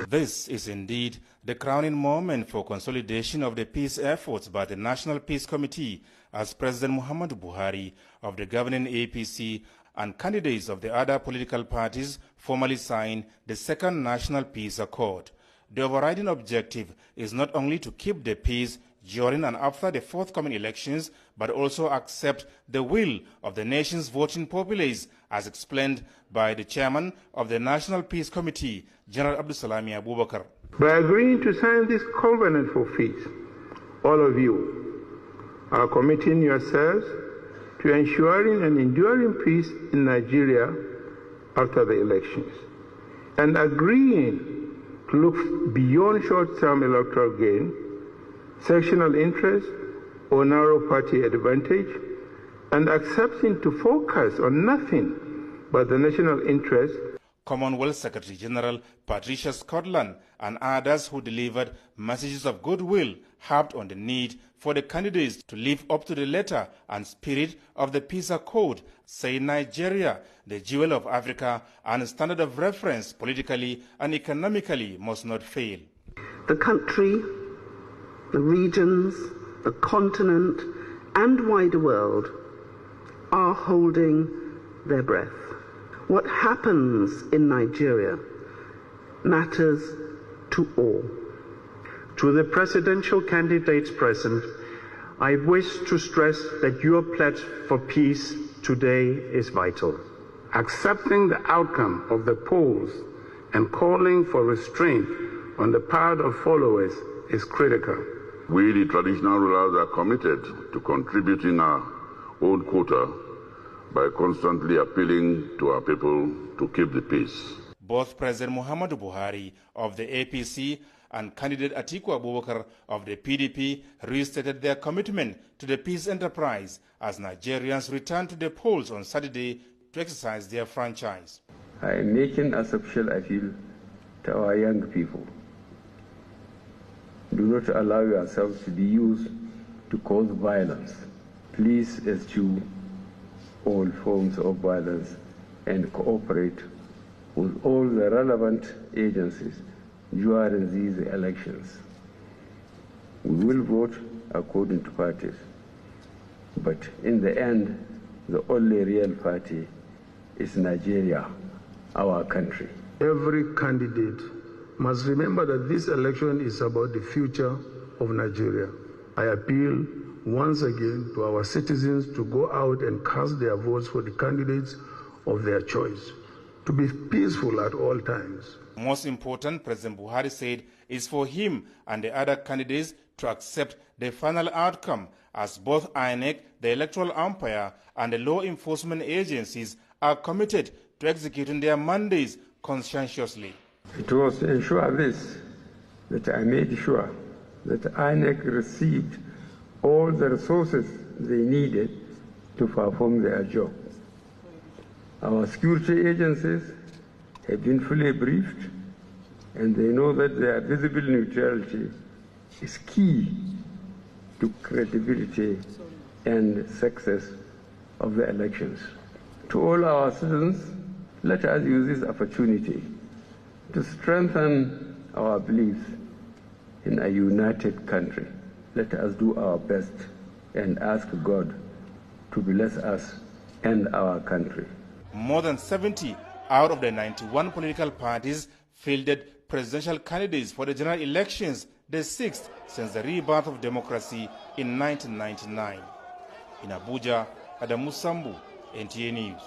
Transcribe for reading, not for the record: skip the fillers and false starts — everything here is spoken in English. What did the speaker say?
This is indeed the crowning moment for consolidation of the peace efforts by the National Peace Committee, as President Muhammadu Buhari of the governing APC and candidates of the other political parties formally signed the Second National Peace Accord. The overriding objective is not only to keep the peace during and after the forthcoming elections, but also accept the will of the nation's voting populace, as explained by the chairman of the National Peace Committee, General Abdulsalami Abubakar. By agreeing to sign this covenant for peace, all of you are committing yourselves to ensuring an enduring peace in Nigeria after the elections, and agreeing to look beyond short-term electoral gain, sectional interest, or narrow party advantage, and accepting to focus on nothing but the national interest. Commonwealth Secretary General Patricia Scotland and others who delivered messages of goodwill harped on the need for the candidates to live up to the letter and spirit of the Peace Accord, saying Nigeria, the jewel of Africa and standard of reference politically and economically, must not fail. The country, the regions, the continent, and wider world are holding their breath. What happens in Nigeria matters to all. To the presidential candidates present, I wish to stress that your pledge for peace today is vital. Accepting the outcome of the polls and calling for restraint on the part of followers is critical. We, the traditional rulers, are committed to contributing our own quota by constantly appealing to our people to keep the peace. Both President Muhammadu Buhari of the APC and candidate Atiku Abubakar of the PDP restated their commitment to the peace enterprise as Nigerians return to the polls on Saturday to exercise their franchise. I am making a special appeal to our young people. Do not allow yourselves to be used to cause violence. Please eschew all forms of violence and cooperate with all the relevant agencies during these elections. We will vote according to parties, but in the end, the only real party is Nigeria, our country. Every candidate must remember that this election is about the future of Nigeria. I appeal once again to our citizens to go out and cast their votes for the candidates of their choice, to be peaceful at all times. Most important, President Buhari said, is for him and the other candidates to accept the final outcome, as both INEC, the electoral umpire, and the law enforcement agencies are committed to executing their mandates conscientiously. It was to ensure this that I made sure that INEC received all the resources they needed to perform their job. Our security agencies have been fully briefed, and they know that their visible neutrality is key to credibility and success of the elections. To all our citizens, let us use this opportunity to strengthen our belief in a united country. Let us do our best and ask God to bless us and our country. More than 70 out of the 91 political parties fielded presidential candidates for the general elections, the sixth since the rebirth of democracy in 1999. In Abuja, Adamu Sambu, NTA News.